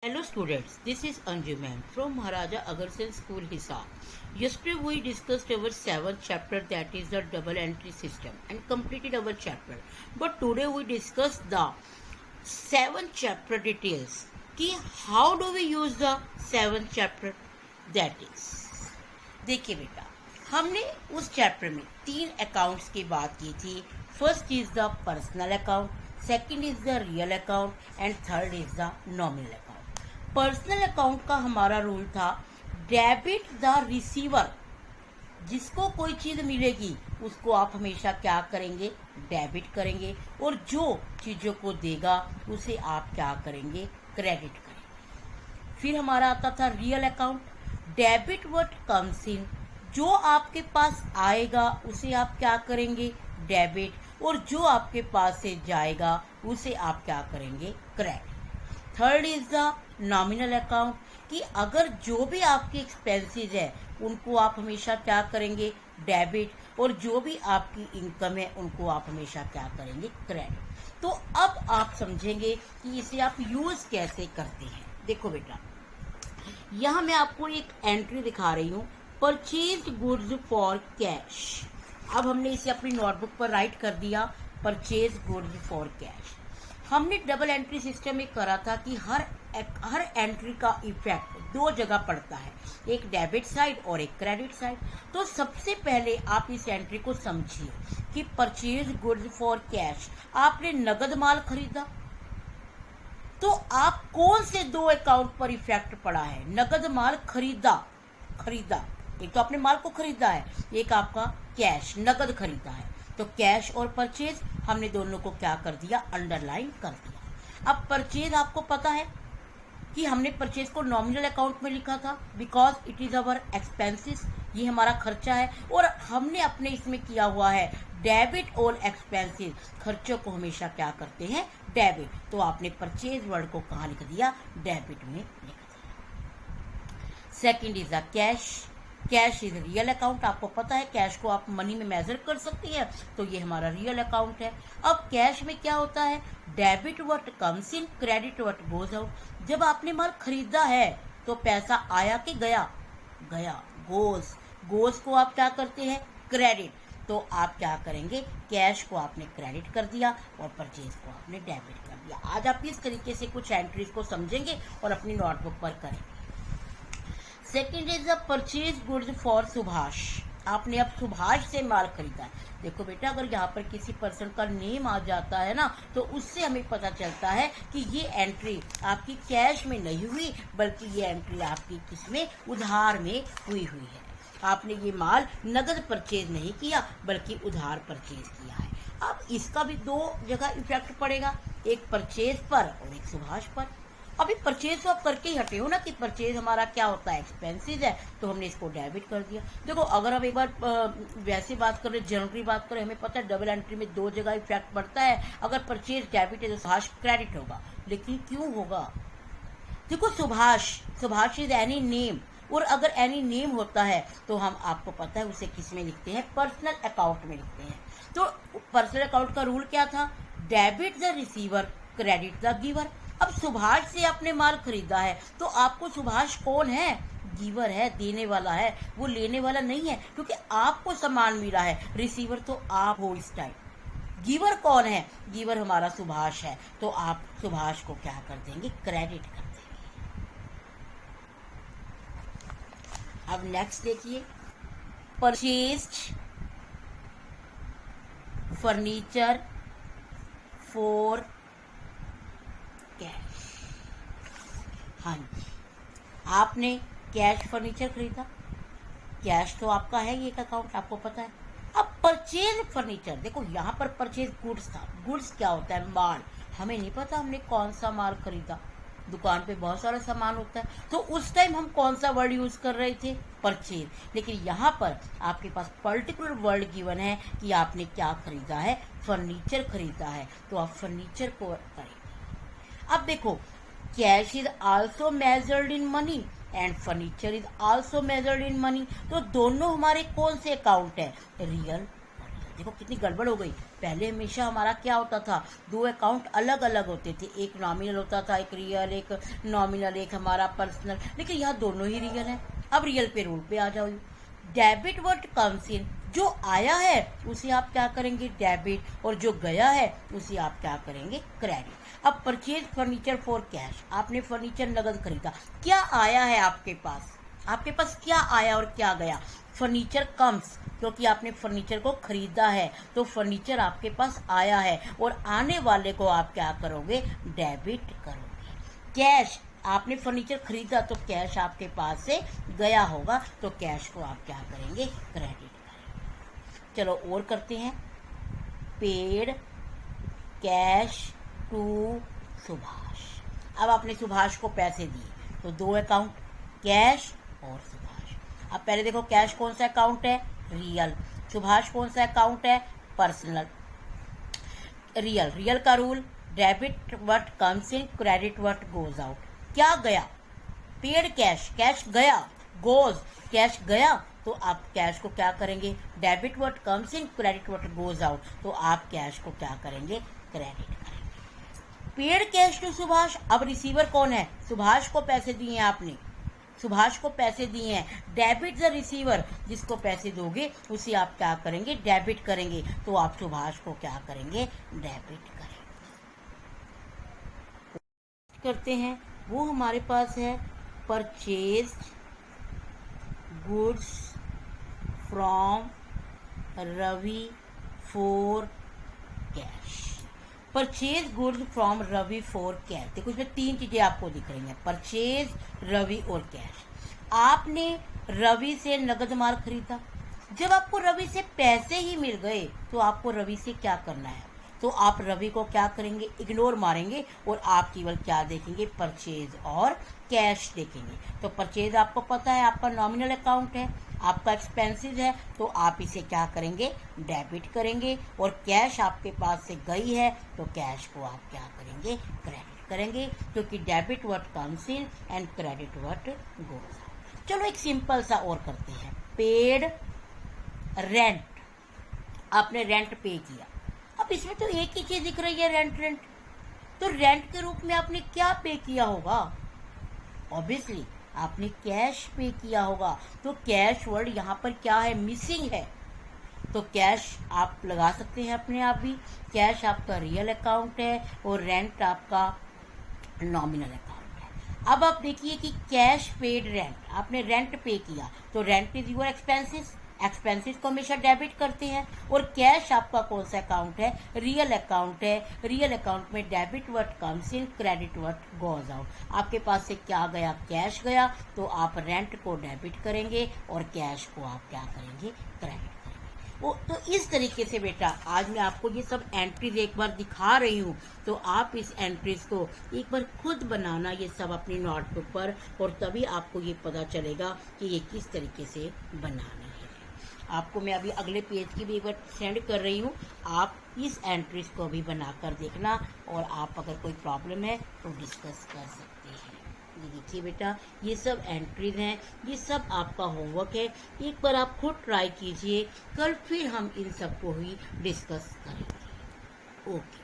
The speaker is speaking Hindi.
Hello students, this is Anju ma'am from Maharaja Agarsen School Hisar. Yesterday we discussed our 7th chapter, that is the double entry system, and completed our chapter. But today we discuss the 7th chapter details. कि how do we use the 7th chapter, that is. देखिए बेटा, हमने उस चैप्टर में 3 अकाउंट्स की बात की थी. First is the personal account, second is the real account and third is the nominal account. Personal account का हमारा रूल था डेबिट द रिसीवर. जिसको कोई चीज मिलेगी उसको आप हमेशा क्या करेंगे, डेबिट करेंगे, और जो चीजों को देगा उसे आप क्या करेंगे, क्रेडिट करेंगे. फिर हमारा आता था real account, debit what comes in. जो आपके पास आएगा उसे आप क्या करेंगे, डेबिट, और जो आपके पास से जाएगा उसे आप क्या करेंगे, credit. Third is the nominal account, कि अगर जो भी आपके एक्सपेंसेस है उनको आप हमेशा क्या करेंगे, डेबिट, और जो भी आपकी इनकम है उनको आप हमेशा क्या करेंगे, क्रेडिट. तो अब आप समझेंगे कि इसे आप यूज कैसे करते हैं. देखो बेटा, यहाँ मैं आपको एक एंट्री दिखा रही हूँ, परचेज गुड्स फॉर कैश. अब हमने इसे अपनी नोटबुक पर राइट कर दिया, परचेज गुड्स फॉर कैश. हमने डबल एंट्री सिस्टम में करा था कि हर एंट्री का इफेक्ट 2 जगह पड़ता है, एक डेबिट साइड और एक क्रेडिट साइड. तो सबसे पहले आप इस एंट्री को समझिए कि परचेज गुड्स फॉर कैश, आपने नगद माल खरीदा. तो आप कौन से 2 अकाउंट पर इफेक्ट पड़ा है, नगद माल खरीदा, एक तो आपने माल को खरीदा है, एक आपका कैश नगद खरीदा है. तो कैश और परचेज हमने दोनों को क्या कर दिया, अंडरलाइन कर दिया. अब परचेज आपको पता है कि हमने परचेज को नॉमिनल अकाउंट में लिखा था, because it is our expenses, ये हमारा खर्चा है, और हमने अपने इसमें किया हुआ है डेबिट और एक्सपेंसेस, खर्चों को हमेशा क्या करते हैं, डेबिट. तो आपने परचेज वर्ड को कहाँ लिख दिया, डेबिट में लिख दिया. Second is the cash. Cash is real account. आपको पता है कैश को आप मनी में मेजर कर सकती है, तो ये हमारा रियल अकाउंट है. अब कैश में क्या होता है, debit what comes in, credit what goes out. जब आपने माल खरीदा है तो पैसा आया कि गया, गोज को आप क्या करते हैं, क्रेडिट. तो आप क्या करेंगे, कैश को आपने क्रेडिट कर दिया और परचेज को आपने डेबिट कर दिया. आज आप इस तरीके से कुछ एंट्रीज को समझेंगे और अपनी नोटबुक पर करेंगे. Second is the purchase goods for Subhash. आपने अब सुभाष से माल खरीदा है. देखो बेटा, अगर यहाँ पर किसी पर्सन का नेम आ जाता है ना, तो उससे हमें पता चलता है कि ये एंट्री आपकी कैश में नहीं हुई, बल्कि ये एंट्री आपकी किसमें, उधार में हुई है. आपने ये माल नगद परचेज नहीं किया बल्कि उधार परचेज किया है. अब इसका भी 2 जगह इफेक्ट पड़ेगा, एक परचेज पर और एक सुभाष पर. अभी परचेज तो आप करके ही हटे हो ना, कि परचेज हमारा क्या होता है, एक्सपेंसेस है, तो हमने इसको डेबिट कर दिया. देखो, अगर हम एक बार वैसे बात करें, जनरली बात करें, हमें पता है डबल एंट्री में 2 जगह इफेक्ट पड़ता है. अगर परचेज डेबिट है तो सुभाष क्रेडिट होगा. लेकिन क्यों होगा, देखो सुभाष इज एनी नेम, और अगर एनी नेम होता है तो हम, आपको पता है, उसे किस में लिखते हैं, पर्सनल अकाउंट में लिखते हैं. तो पर्सनल अकाउंट का रूल क्या था, debit the receiver, credit the giver. अब सुभाष से आपने माल खरीदा है तो आपको सुभाष कौन है, गिवर है, देने वाला है, वो लेने वाला नहीं है, क्योंकि आपको सामान मिला है. रिसीवर तो आप हो इस टाइम. गिवर कौन है, गिवर हमारा सुभाष है, तो आप सुभाष को क्या कर देंगे, क्रेडिट कर देंगे. अब नेक्स्ट देखिए, परचेज्ड फर्नीचर फॉर कैश. हाँ जी, आपने कैश फर्नीचर खरीदा, कैश तो आपका है, ये एक अकाउंट आपको पता है. अब परचेज फर्नीचर, देखो यहाँ पर परचेज गुड्स था. गुड्स क्या होता है, माल. हमें नहीं पता हमने कौन सा माल खरीदा, दुकान पे बहुत सारा सामान होता है, तो उस टाइम हम कौन सा वर्ड यूज कर रहे थे, परचेज. लेकिन यहाँ पर आपके पास पर्टिकुलर वर्ड गिवन है कि आपने क्या खरीदा है, फर्नीचर खरीदा है, तो आप फर्नीचर को करेंगे. अब देखो, cash is also measured in money and furniture is also measured in money. तो दोनों हमारे कौन से अकाउंट है, रियल. देखो कितनी गड़बड़ हो गई। पहले हमेशा हमारा क्या होता था, दो अकाउंट अलग अलग होते थे, एक नॉमिनल होता था, एक रियल, एक नॉमिनल, एक हमारा पर्सनल, लेकिन यहाँ दोनों ही रियल है। अब रियल पे रूल पे आ जाओ। डेबिट व्हाट कम्स इन, जो आया है उसे आप क्या करेंगे, डेबिट, और जो गया है उसे आप क्या करेंगे, क्रेडिट। अब परचेज फर्नीचर फॉर कैश, आपने फर्नीचर नगद खरीदा, क्या आया है आपके पास क्या आया और क्या गया, फर्नीचर कम्स, क्योंकि आपने फर्नीचर को खरीदा है तो फर्नीचर आपके पास आया है, और आने वाले को आप क्या करोगे, डेबिट करोगे। कैश, आपने फर्नीचर खरीदा तो कैश आपके पास से गया होगा, तो कैश को आप क्या करेंगे, क्रेडिट करेंगे। चलो और करते हैं। Paid cash to Subhash. अब आपने सुभाष को पैसे दिए, तो दो अकाउंट, कैश और सुभाष। अब पहले देखो कैश कौन सा अकाउंट है, रियल। सुभाष कौन सा अकाउंट है, पर्सनल। रियल का rule, debit what comes in, credit what goes out. क्या गया, पेड कैश, कैश गया, गोज, कैश गया, तो आप कैश को क्या करेंगे, debit what comes in, credit what goes out, तो आप कैश को क्या करेंगे, क्रेडिट करेंगे। पेड कैश टू सुभाष, अब रिसीवर कौन है, सुभाष को पैसे दिए हैं आपने, सुभाष को पैसे दिए हैं, डेबिट द रिसीवर, जिसको पैसे दोगे उसे आप क्या करेंगे, डेबिट करेंगे, तो आप सुभाष को क्या करेंगे, डेबिट करेंगे। करते हैं, वो हमारे पास है purchase goods from Ravi for cash. Purchase goods from Ravi for cash, देखो इसमें तीन चीजें आपको दिख रही हैं, परचेज, रवि और कैश। आपने रवि से नगद माल खरीदा, जब आपको रवि से पैसे ही मिल गए तो आपको रवि से क्या करना है, तो आप रवि को क्या करेंगे, इग्नोर मारेंगे, और आप केवल क्या देखेंगे, परचेज और कैश देखेंगे। तो परचेज आपको पता है आपका नॉमिनल अकाउंट है, आपका एक्सपेंसेस है, तो आप इसे क्या करेंगे, डेबिट करेंगे, और कैश आपके पास से गई है तो कैश को आप क्या करेंगे, क्रेडिट करेंगे, क्योंकि debit what comes in and credit what goes out. चलो एक सिंपल सा और करते हैं। पेड रेंट, आपने रेंट पे किया, अब इसमें तो एक ही चीज दिख रही है, रेंट। तो रेंट के रूप में आपने क्या पे किया होगा, ऑब्वियसली आपने कैश पे किया होगा, तो कैश वर्ड यहाँ पर क्या है, मिसिंग है, तो कैश आप लगा सकते हैं अपने आप भी। कैश आपका रियल अकाउंट है और रेंट आपका नॉमिनल अकाउंट है। अब आप देखिए कि कैश पेड रेंट, आपने रेंट पे किया, तो rent is your expenses, expenses को हमेशा डेबिट करते हैं, और कैश आपका कौन सा अकाउंट है, रियल अकाउंट है। रियल अकाउंट में debit what comes in, credit what goes out. आपके पास से क्या गया, कैश गया, तो आप रेंट को डेबिट करेंगे और कैश को आप क्या करेंगे, क्रेडिट करेंगे। वो तो इस तरीके से बेटा आज मैं आपको ये सब एंट्रीज एक बार दिखा रही हूँ, तो आप इस एंट्रीज को एक बार खुद बनाना ये सब अपनी नोटबुक पर, और तभी आपको ये पता चलेगा कि ये किस तरीके से बनाना है। आपको मैं अभी अगले पेज की भी एक बार सेंड कर रही हूँ, आप इस एंट्रीज को भी बनाकर देखना, और आप अगर कोई प्रॉब्लम है तो डिस्कस कर सकते हैं। ये देखिए बेटा, ये सब एंट्रीज हैं, ये सब आपका होमवर्क है, एक बार आप खुद ट्राई कीजिए, कल फिर हम इन सबको ही डिस्कस करेंगे। ओके।